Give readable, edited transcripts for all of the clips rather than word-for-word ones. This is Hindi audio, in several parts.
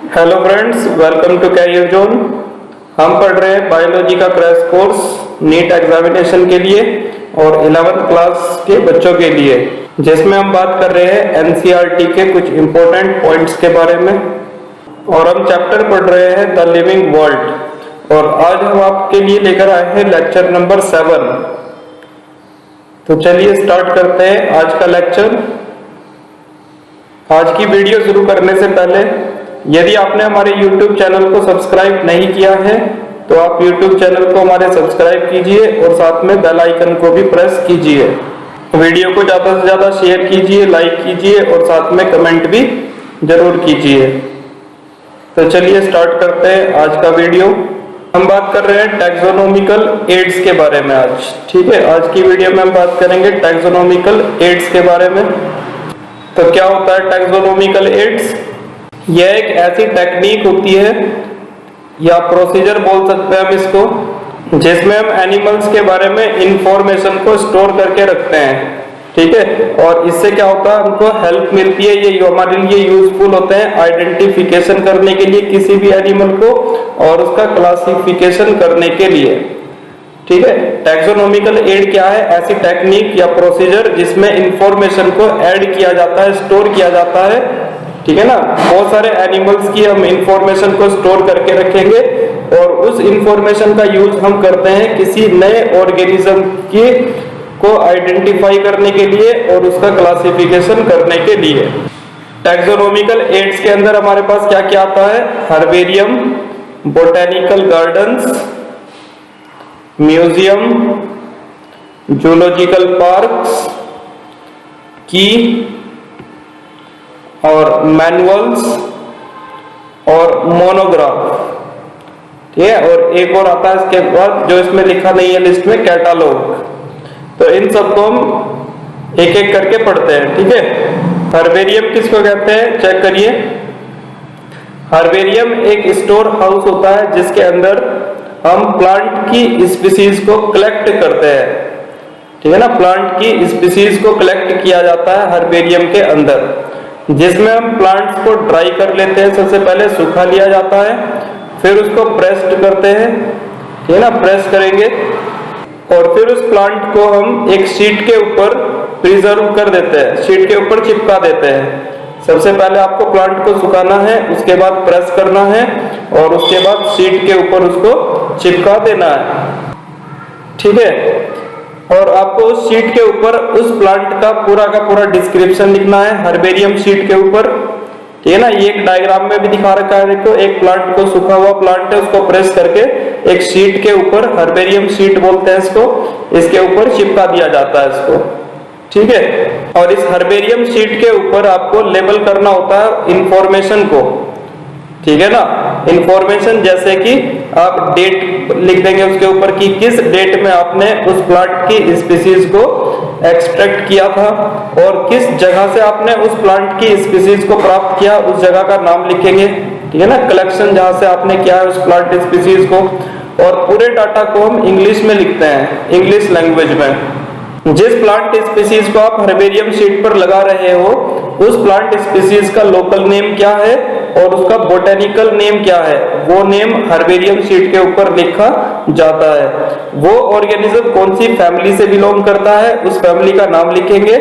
Hello friends, welcome to career zone. हम पढ़ रहे हैं बायोलॉजी का क्रैश कोर्स नीट एग्जामिनेशन के लिए और 11th क्लास के बच्चों के लिए, जिसमें हम बात कर रहे हैं एनसीईआरटी के कुछ इंपॉर्टेंट पॉइंट्स के बारे में। और हम चैप्टर पढ़ रहे हैं द लिविंग वर्ल्ड, और आज हम आपके लिए लेकर आए हैं लेक्चर नंबर 7। तो चलिए स्टार्ट करते हैं आज का लेक्चर। आज की वीडियो शुरू करने से पहले यदि आपने हमारे YouTube चैनल को सब्सक्राइब नहीं किया है तो आप YouTube चैनल को हमारे सब्सक्राइब कीजिए और साथ में बेल आइकन को भी प्रेस कीजिए। वीडियो को ज़्यादा से ज़्यादा शेयर कीजिए, लाइक कीजिए और साथ में कमेंट भी जरूर कीजिए। तो चलिए स्टार्ट करते हैं आज का वीडियो। हम बात कर रहे हैं टैक्सोनॉमिकल एड्स के बारे में आज। ठीक है, आज की वीडियो में हम बात करेंगे टैक्सोनॉमिकल एड्स के बारे में। तो क्या होता है टैक्सोनॉमिकल एड्स? यह एक ऐसी टेक्निक होती है या प्रोसीजर बोल सकते हैं हम इसको, जिसमें हम एनिमल्स के बारे में इंफॉर्मेशन को स्टोर करके रखते हैं। ठीक है, और इससे क्या होता है, हमको हेल्प मिलती है, ये हमारे लिए यूजफुल होते हैं आइडेंटिफिकेशन करने के लिए किसी भी एनिमल को और उसका क्लासिफिकेशन करने के लिए। ठीक है, टैक्सोनॉमिकल एड क्या है? ऐसी टेक्निक या प्रोसीजर जिसमें इंफॉर्मेशन को ऐड किया जाता है, स्टोर किया जाता है। ठीक है ना, बहुत सारे एनिमल्स की हम इंफॉर्मेशन को स्टोर करके रखेंगे और उस इंफॉर्मेशन का यूज हम करते हैं किसी नए ऑर्गेनिज्म की को आइडेंटिफाई करने के लिए और उसका क्लासिफिकेशन करने के लिए। टैक्सोनॉमिकल एड्स के अंदर हमारे पास क्या क्या आता है? Herbarium, botanical gardens, museum, zoological parks की और मैनुअल्स और मोनोग्राफ। ठीक है, और एक और आता है इसके बाद जो इसमें लिखा नहीं है लिस्ट में, कैटालॉग। तो इन सबको हम एक एक करके पढ़ते हैं। ठीक है, हर्बेरियम किसको कहते हैं चेक करिए। हर्बेरियम एक स्टोर हाउस होता है जिसके अंदर हम प्लांट की स्पीसीज को कलेक्ट करते हैं। ठीक है ना, प्लांट की स्पीसीज को कलेक्ट किया जाता है हर्बेरियम के अंदर, जिसमें हम प्लांट्स को ड्राई कर लेते हैं। सबसे पहले सूखा लिया जाता है, फिर उसको प्रेस्ड करते हैं। ठीक है ना, प्रेस करेंगे और फिर उस प्लांट को हम एक शीट के ऊपर प्रिजर्व कर देते हैं, शीट के ऊपर चिपका देते हैं। सबसे पहले आपको प्लांट को सुखाना है, उसके बाद प्रेस करना है और उसके बाद शीट के ऊपर उसको चिपका देना है। ठीक है, और आपको उस शीट के ऊपर उस प्लांट का पूरा डिस्क्रिप्शन लिखना है हर्बेरियम शीट के ऊपर। ठीक है ना, ये एक डायग्राम में भी दिखा रखा है। देखो, एक प्लांट को, सूखा हुआ प्लांट है, उसको प्रेस करके एक शीट के ऊपर, हर्बेरियम शीट बोलते हैं इसको, इसके ऊपर चिपका दिया जाता है इसको। ठीक है, और इस हर्बेरियम शीट के ऊपर आपको लेबल करना होता है इंफॉर्मेशन को। ठीक है ना, इंफॉर्मेशन जैसे कि आप डेट लिख देंगे उसके ऊपर कि किस डेट में आपने उस प्लांट की स्पीसीज को एक्सट्रैक्ट किया था और किस जगह से आपने उस प्लांट की स्पीसीज को प्राप्त किया, उस जगह का नाम लिखेंगे। ठीक है ना, कलेक्शन जहां से आपने किया है उस प्लांट स्पीसीज को, और पूरे डाटा को हम इंग्लिश में लिखते हैं, इंग्लिश लैंग्वेज में। जिस प्लांट स्पीसीज को आप हर्बेरियम शीट पर लगा रहे हो उस प्लांट स्पीसीज का लोकल नेम क्या है और उसका बोटेनिकल नेम क्या है, वो नेम हर्बेरियम शीट के ऊपर लिखा जाता है। वो ऑर्गेनिज्म कौन सी फैमिली से बिलोंग करता है उस फैमिली का नाम लिखेंगे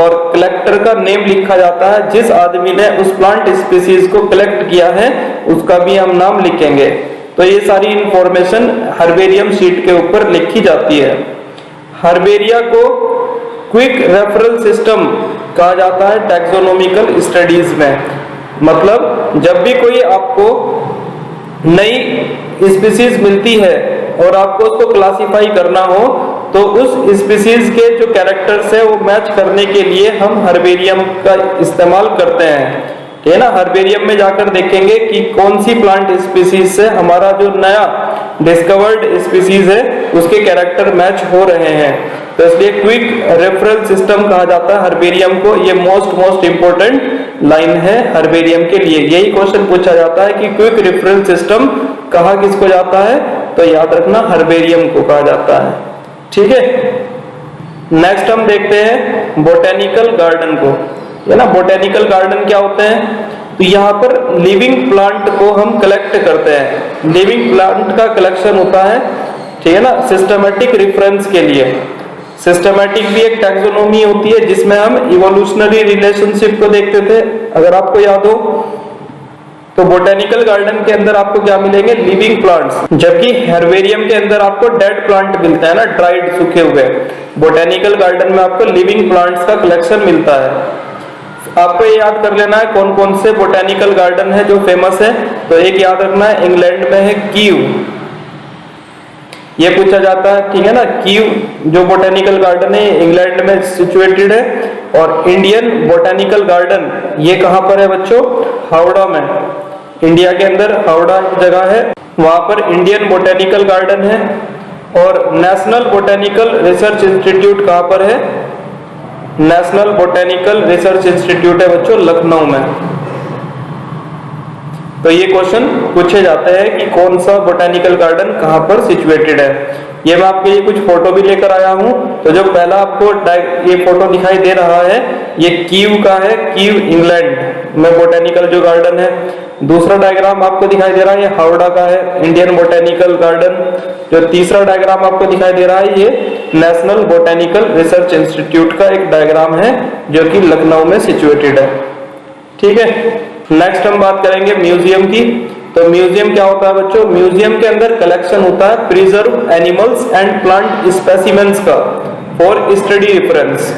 और कलेक्टर का नेम लिखा जाता है। जिस आदमी ने उस प्लांट स्पीसीज को कलेक्ट किया है उसका भी हम नाम लिखेंगे। तो ये सारी इंफॉर्मेशन हर्बेरियम शीट के ऊपर लिखी जाती है। हर्बेरिया को क्विक रेफरल सिस्टम कहा जाता है टैक्सोनॉमिकल स्टडीज में। मतलब जब भी कोई आपको नई स्पीसीज मिलती है और आपको उसको क्लासिफाई करना हो तो उस स्पीसीज के जो कैरेक्टर्स है वो मैच करने के लिए हम हर्बेरियम का इस्तेमाल करते हैं। ठीक है ना, हर्बेरियम में जाकर देखेंगे कि कौन सी प्लांट स्पीसीज से हमारा जो नया डिस्कवर्ड स्पीसीज है उसके कैरेक्टर मैच हो रहे हैं। तो इसलिए क्विक रेफरल सिस्टम कहा जाता है हर्बेरियम को। ये मोस्ट इंपॉर्टेंट लाइन है हर्बेरियम के लिए। यही क्वेश्चन पूछा जाता है कि क्विक रेफरल सिस्टम कहा किसको जाता है, तो याद रखना हर्बेरियम को कहा जाता है। ठीक है, नेक्स्ट हम देखते हैं बोटेनिकल गार्डन को। है ना, बोटेनिकल गार्डन क्या होते हैं? तो यहाँ पर लिविंग प्लांट को हम कलेक्ट करते हैं। लिविंग प्लांट का कलेक्शन होता है, ठीक है ना, सिस्टमेटिक रेफरेंस के लिए। सिस्टमेटिक भी एक टैक्सोनॉमी होती है जिसमें हम इवोल्यूशनरी रिलेशनशिप को देखते थे, अगर आपको याद हो। तो बोटेनिकल गार्डन के अंदर आपको क्या मिलेंगे? लिविंग प्लांट्स, जबकि हर्बेरियम के अंदर आपको डेड प्लांट मिलता है ना, ड्राइड, सूखे हुए। बोटेनिकल गार्डन में आपको लिविंग प्लांट्स का कलेक्शन मिलता है। आपको ये याद कर लेना है कौन कौन से बोटेनिकल गार्डन है जो फेमस है। तो एक याद रखना है, इंग्लैंड में है कीव, ये पूछा जाता है, ठीक है ना। कीव जो बोटेनिकल गार्डन है इंग्लैंड में सिचुएटेड है। और इंडियन बोटेनिकल गार्डन ये कहां पर है बच्चों? हावड़ा में। इंडिया के अंदर हावड़ा एक जगह है, वहां पर इंडियन बोटेनिकल गार्डन है। और नेशनल बोटेनिकल रिसर्च इंस्टीट्यूट कहां पर है? नेशनल बोटेनिकल रिसर्च इंस्टीट्यूट है बच्चों लखनऊ में। तो ये क्वेश्चन पूछे जाते हैं कि कौन सा बोटेनिकल गार्डन कहां पर सिचुएटेड है। ये मैं आपके लिए कुछ फोटो भी लेकर आया हूं। तो जो पहला आपको ये फोटो दिखाई दे रहा है ये कीव का है, कीव इंग्लैंड में बोटेनिकल जो गार्डन है। दूसरा डायग्राम आपको दिखाई दे रहा है ये हावड़ा का है, इंडियन बोटेनिकल गार्डन। जो तीसरा डायग्राम आपको दिखाई दे रहा है ये नेशनल बोटेनिकल रिसर्च इंस्टीट्यूट का एक डायग्राम है जो कि लखनऊ में सिचुएटेड है, ठीक है। नेक्स्ट हम बात करेंगे म्यूजियम की। तो म्यूजियम क्या होता है बच्चों? म्यूजियम के अंदर कलेक्शन होता है preserve animals and plant specimens का फॉर स्टडी रेफरेंस।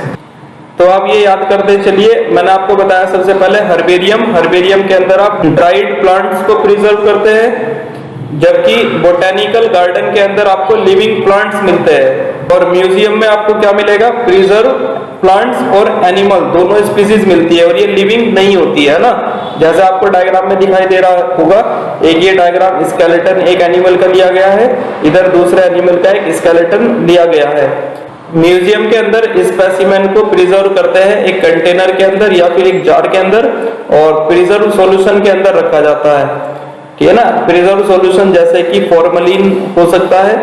तो आप ये याद करते चलिए, मैंने आपको बताया सबसे पहले हर्बेरियम। हर्बेरियम के अंदर आप ड्राइड प्लांट्स को प्रिजर्व करते हैं, जबकि बोटेनिकल गार्डन के अंदर आपको लिविंग प्लांट्स मिलते हैं। और म्यूजियम में आपको क्या मिलेगा? प्रिजर्व प्लांट्स और एनिमल दोनों स्पीसीज मिलती है, और ये लिविंग नहीं होती है ना, जैसे आपको डायग्राम में दिखाई दे रहा होगा। एक ये डायग्राम स्केलेटन एक एनिमल का लिया गया है, इधर दूसरे एनिमल का एक स्केलेटन लिया गया है। म्यूजियम के अंदर स्पेसिमेन को प्रिजर्व करते हैं एक कंटेनर के अंदर या फिर एक जार के अंदर, और प्रिजर्व सॉल्यूशन के अंदर रखा जाता है, ठीक है ना। प्रिजर्व सॉल्यूशन जैसे कि फॉर्मलिन हो सकता है,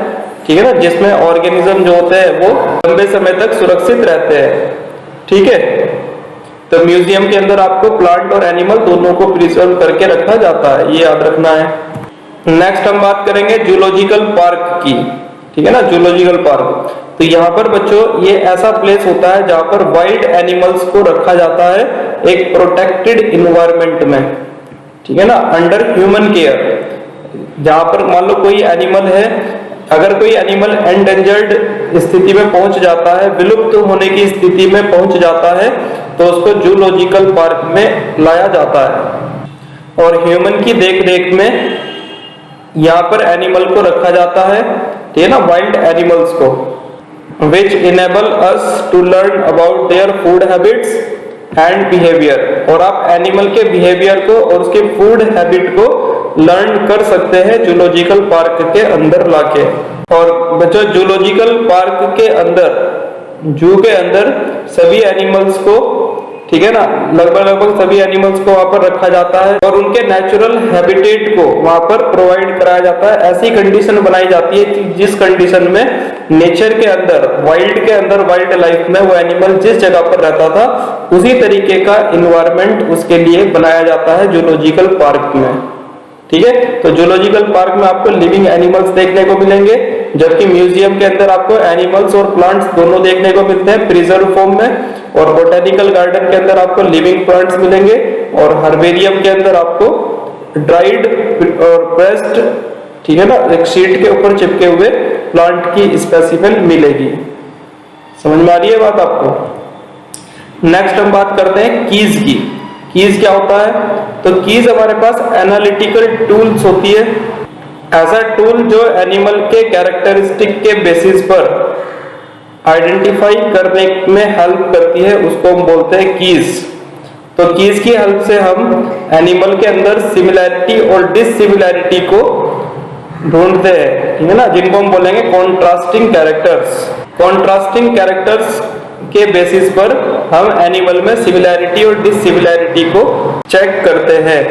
ठीक है ना, जिसमें ऑर्गेनिज्म जो होते हैं वो लंबे समय तक सुरक्षित रहते हैं, ठीक है। तो म्यूजियम के अंदर आपको प्लांट और एनिमल दोनों को प्रिजर्व करके रखा जाता है, ये याद रखना है। नेक्स्ट हम बात करेंगे जूलॉजिकल पार्क की, ठीक है ना, जूलॉजिकल पार्क। तो यहाँ पर बच्चों ये ऐसा प्लेस होता है जहां पर वाइल्ड एनिमल्स को रखा जाता है एक प्रोटेक्टेड इन्वायरमेंट में, ठीक है ना, अंडर ह्यूमन केयर। जहां पर मान लो कोई एनिमल है, अगर कोई एनिमल एंडेंजर्ड स्थिति में पहुंच जाता है, विलुप्त होने की स्थिति में पहुंच जाता है, तो उसको जूलॉजिकल पार्क में लाया जाता है और ह्यूमन की देख रेख में यहाँ पर एनिमल को रखा जाता है, ठीक है ना, वाइल्ड एनिमल्स को, which enable us to learn about their food habits and behavior। और आप एनिमल के बिहेवियर को और उसके फूड हैबिट को लर्न कर सकते हैं जूलॉजिकल पार्क के अंदर लाके। और बच्चों जूलॉजिकल पार्क के अंदर, जू के अंदर सभी एनिमल्स को, ठीक है ना, लगभग सभी एनिमल्स को वहां पर रखा जाता है और उनके नेचुरल हैबिटेट को वहां पर प्रोवाइड कराया जाता है। ऐसी कंडीशन बनाई जाती है कि जिस कंडीशन में नेचर के अंदर, वाइल्ड के अंदर, वाइल्ड लाइफ में वो एनिमल जिस जगह पर रहता था उसी तरीके का इन्वायरमेंट उसके लिए बनाया जाता है जूलॉजिकल पार्क में, ठीक है। तो जूलॉजिकल पार्क में आपको लिविंग एनिमल्स देखने को मिलेंगे, जबकि म्यूजियम के अंदर आपको एनिमल्स और प्लांट्स दोनों देखने को मिलते हैं प्रिजर्व फॉर्म में। और बोटेनिकल गार्डन के अंदर आपको लिविंग प्लांट्स मिलेंगे और हर्बेरियम के अंदर आपको ड्राइड और प्रेस्ड, ठीक है ना, एक शीट के ऊपर चिपके हुए प्लांट की स्पेसिमेन मिलेगी। समझ में आ रही है बात आपको? नेक्स्ट हम बात करते हैं कीज की। कीज क्या होता है? तो कीज हमारे पास एनालिटिकल टूल्स होती है, ऐसा टूल जो एनिमल के कैरेक्टरिस्टिक के बेसिस पर आइडेंटिफाई करने में हेल्प करती है, उसको हम बोलते हैं कीज। तो कीज की हेल्प से हम एनिमल के अंदर सिमिलैरिटी और डिससिमिलैरिटी को ढूंढते हैं, ठीक है ना, जिनको हम बोलेंगे कॉन्ट्रास्टिंग कैरेक्टर्स। कॉन्ट्रास्टिंग कैरेक्टर्स के बेसिस पर हम एनिमल में सिमिलैरिटी और डिससिमिलैरिटी को चेक करते हैं।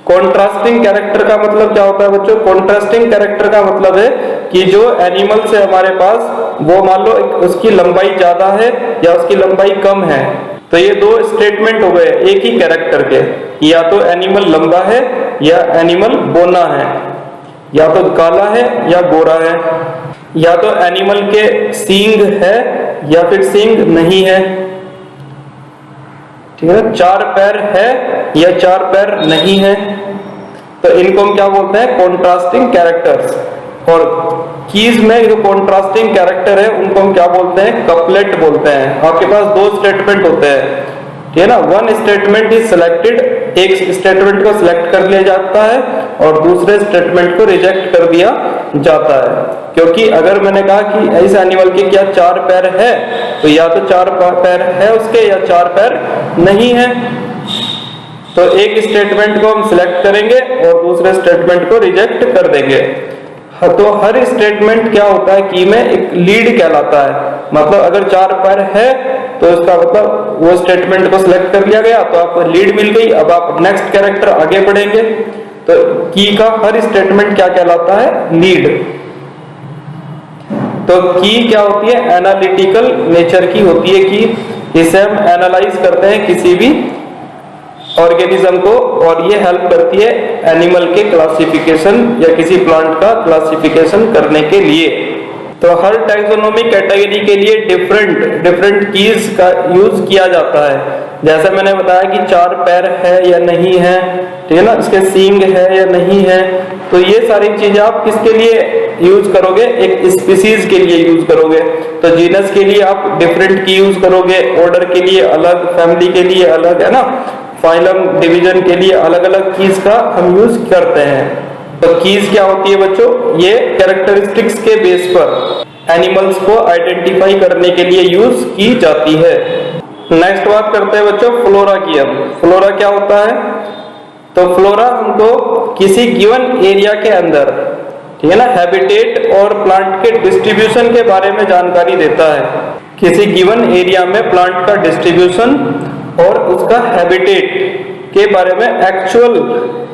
कॉन्ट्रास्टिंग कैरेक्टर का मतलब क्या होता है बच्चों? कॉन्ट्रास्टिंग कैरेक्टर का मतलब है कि जो एनिमल से हमारे पास, वो मान लो उसकी लंबाई ज्यादा है या उसकी लंबाई कम है, तो ये दो स्टेटमेंट हो गए एक ही कैरेक्टर के। या तो एनिमल लंबा है या एनिमल बौना है, या तो काला है या गोरा है, या तो एनिमल के सींग है या फिर सींग नहीं है, ठीक है, 4 पैर है या 4 पैर नहीं है। तो इनको हम क्या बोलते हैं? Contrasting characters. और कीज में जो कॉन्ट्रास्टिंग कैरेक्टर है उनको हम क्या बोलते हैं? कपलेट बोलते हैं। आपके पास 2 स्टेटमेंट होते हैं, ठीक है ना। वन स्टेटमेंट इज सिलेक्टेड, एक स्टेटमेंट को सिलेक्ट कर लिया जाता है और दूसरे स्टेटमेंट को रिजेक्ट कर दिया जाता है। क्योंकि अगर मैंने कहा कि इस एनिमल के क्या 4 पैर है, तो या तो 4 पैर है उसके या 4 पैर नहीं है। तो एक स्टेटमेंट को हम सिलेक्ट करेंगे और दूसरे स्टेटमेंट को रिजेक्ट कर देंगे। तो हर स्टेटमेंट क्या होता है की में एक लीड कहलाता है। मतलब अगर 4 पैर है तो इसका मतलब वो स्टेटमेंट को सिलेक्ट कर लिया गया तो आपको लीड मिल गई। अब आप नेक्स्ट कैरेक्टर आगे बढ़ेंगे तो की का हर स्टेटमेंट क्या कहलाता है? लीड। तो की क्या होती है? एनालिटिकल नेचर की होती है कि इसे हम एनालाइज करते हैं किसी भी ऑर्गेनिज्म को, और ये हेल्प करती है एनिमल के क्लासिफिकेशन या किसी प्लांट का क्लासिफिकेशन करने के लिए। तो हर टैक्सोनॉमी कैटेगरी के लिए डिफरेंट कीज का यूज किया जाता है। जैसे मैंने बताया कि 4 पैर है या नहीं है, ठीक है ना, इसके सींग है या नहीं है। तो ये सारी चीजें आप किसके लिए यूज करोगे? एक स्पीसीज के लिए यूज करोगे। तो जीनस के लिए आप डिफरेंट की यूज करोगे, ऑर्डर के लिए अलग, फैमिली के लिए अलग, है ना, फाइलम डिवीजन के लिए अलग अलग कीज का हम यूज करते हैं। तो कीज क्या होती है बच्चों? ये कैरेक्टरिस्टिक्स के बेस पर एनिमल्स को आइडेंटिफाई करने के लिए यूज की जाती है। नेक्स्ट बात करते हैं बच्चों फ्लोरा की। हम फ्लोरा क्या होता है? तो फ्लोरा हमको किसी गिवन एरिया के अंदर, ठीक है ना, हैबिटेट और प्लांट के डिस्ट्रीब्यूशन के बारे में जानकारी देता है। किसी गिवन एरिया में प्लांट का डिस्ट्रीब्यूशन और उसका हैबिटेट के बारे में एक्चुअल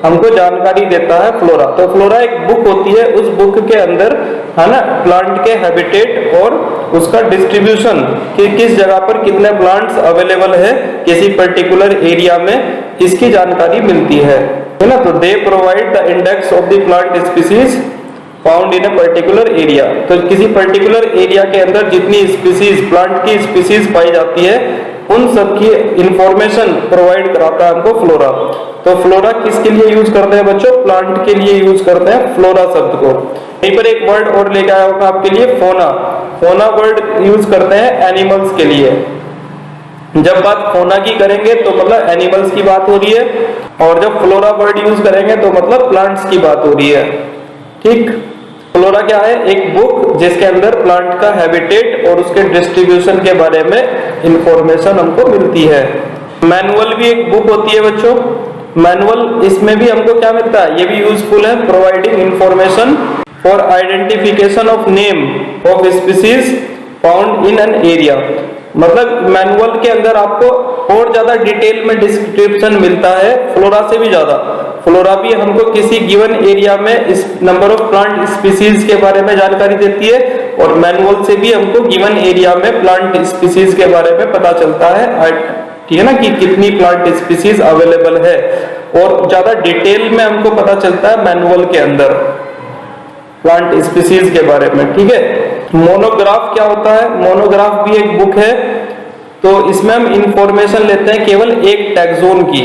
हमको जानकारी देता है फ्लोरा। तो फ्लोरा एक बुक होती है, उस बुक के अंदर, है ना, प्लांट के हैबिटेट और उसका डिस्ट्रीब्यूशन कि किस जगह पर कितने प्लांट्स अवेलेबल है किसी पर्टिकुलर एरिया में, इसकी जानकारी मिलती है ना। तो they provide the index of the plant species found in a particular area. तो किसी पर्टिकुलर एरिया के अंदर जितनी स्पीसीज, प्लांट की स्पीसीज पाई जाती है, उन सब की इंफॉर्मेशन प्रोवाइड कराता है हमको फ्लोरा। तो फ्लोरा किसके लिए यूज करते हैं बच्चों? प्लांट के लिए यूज करते हैं फ्लोरा शब्द को। यहीं पर एक वर्ड और लेके आया होगा आपके लिए, फोना। फोना वर्ड यूज करते हैं एनिमल्स के लिए। जब बात फोना की करेंगे तो मतलब एनिमल्स की बात हो रही है, और जब फ्लोरा वर्ड यूज करेंगे तो मतलब प्लांट्स की बात हो रही है। ठीक, फ्लोरा क्या है? एक बुक जिसके अंदर प्लांट का हैबिटेट और उसके डिस्ट्रीब्यूशन के बारे में इंफॉर्मेशन हमको मिलती है। मैनुअल भी एक बुक होती है बच्चों। मैनुअल, इसमें भी हमको क्या मिलता है? ये भी यूजफुल है, providing information for identification of name of species found in an area. मतलब मैनुअल के अंदर आपको और ज्यादा डिटेल में डिस्क्रिप्शन मिलता है फ्लोरा से भी ज्यादा। फ्लोरा भी हमको किसी गिवन एरिया में इस नंबर ऑफ प्लांट स्पीसीज के बारे में जानकारी देती है, और मैनुअल से भी हमको गिवन एरिया में प्लांट स्पीसीज के बारे में पता चलता है, ठीक है ना, कि कितनी प्लांट स्पीसीज अवेलेबल है, और ज्यादा डिटेल में हमको पता चलता है मैनुअल के अंदर प्लांट स्पीसीज के बारे में। ठीक है। मोनोग्राफ क्या होता है? मोनोग्राफ भी एक बुक है। तो इसमें हम इंफॉर्मेशन लेते हैं केवल एक टैक्सोन की,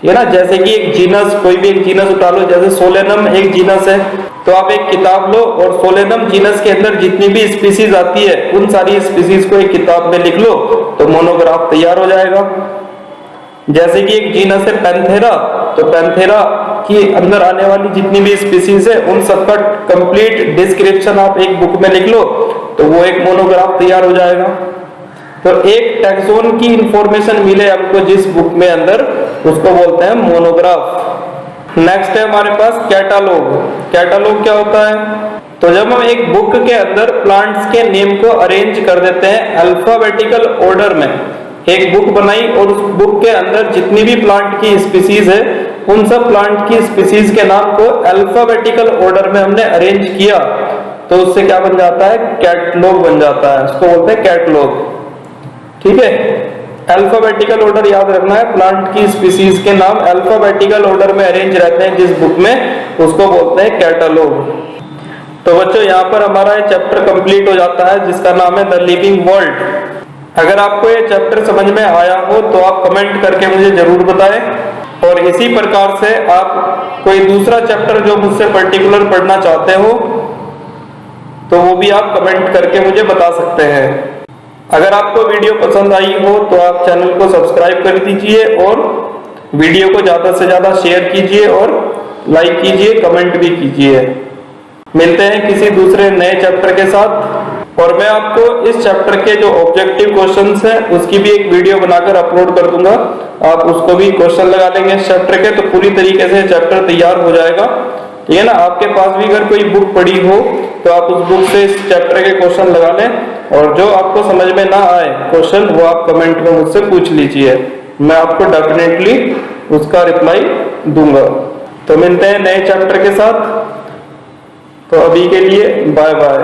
ठीक है ना। जैसे कि एक जीनस, कोई भी एक जीनस उठा लो, जैसे सोलेनम एक जीनस है, तो आप एक किताब लो और सोलेनम जीनस के अंदर जितनी भी स्पीसीज आती है उन सारी स्पीसीज को एक किताब में लिख लो, तो मोनोग्राफ तैयार हो जाएगा। जैसे कि एक जीनस है पैंथेरा, तो पैंथेरा की अंदर आने वाली जितनी भी स्पीसीज है उन सबका कंप्लीट डिस्क्रिप्शन आप एक बुक में लिख लो, तो वो एक मोनोग्राफ तैयार हो जाएगा। तो एक टैक्सोन की इंफॉर्मेशन मिले हमको जिस बुक में अंदर, उसको बोलते हैं मोनोग्राफ। नेक्स्ट है हमारे पास कैटालॉग। कैटालॉग क्या होता है? तो जब हम एक बुक के अंदर प्लांट्स के नेम को अरेंज कर देते हैं अल्फाबेटिकल ऑर्डर में, एक बुक बनाई और उस बुक के अंदर जितनी भी प्लांट की स्पीसीज है उन सब प्लांट की स्पीसीज के नाम को अल्फाबेटिकल ऑर्डर में हमने अरेंज किया, तो उससे क्या बन जाता है? कैटलॉग बन जाता है। उसको बोलते हैं कैटलॉग। ठीक है। अल्फाबेटिकल ऑर्डर याद रखना है, प्लांट की स्पीसीज के नाम अल्फाबेटिकल ऑर्डर में अरेंज रहते हैं जिस बुक में, उसको बोलते हैं कैटलॉग। तो बच्चों यहाँ पर हमारा ये चैप्टर कंप्लीट हो जाता है जिसका नाम है द लिविंग वर्ल्ड। अगर आपको ये चैप्टर समझ में आया हो तो आप कमेंट करके मुझे जरूर बताएं, और इसी प्रकार से आप कोई दूसरा चैप्टर जो मुझसे पर्टिकुलर पढ़ना चाहते हो तो वो भी आप कमेंट करके मुझे बता सकते हैं। अगर आपको वीडियो पसंद आई हो तो आप चैनल को सब्सक्राइब कर दीजिए और वीडियो को ज्यादा से ज्यादा शेयर कीजिए और लाइक कीजिए, कमेंट भी कीजिए। मिलते हैं किसी दूसरे नए चैप्टर के साथ, और मैं आपको इस चैप्टर के जो ऑब्जेक्टिव क्वेश्चंस हैं उसकी भी एक वीडियो बनाकर अपलोड कर दूंगा। आप उसको भी क्वेश्चन लगा लेंगे इस चैप्टर के, तो पूरी तरीके से चैप्टर तैयार हो जाएगा। ठीक है ना। आपके पास भी अगर कोई बुक पड़ी हो तो आप उस बुक से इस चैप्टर के क्वेश्चन लगा लें, और जो आपको समझ में ना आए क्वेश्चन वो आप कमेंट में मुझसे पूछ लीजिए, मैं आपको डेफिनेटली उसका रिप्लाई दूंगा। तो मिलते हैं नए चैप्टर के साथ, तो अभी के लिए बाय बाय।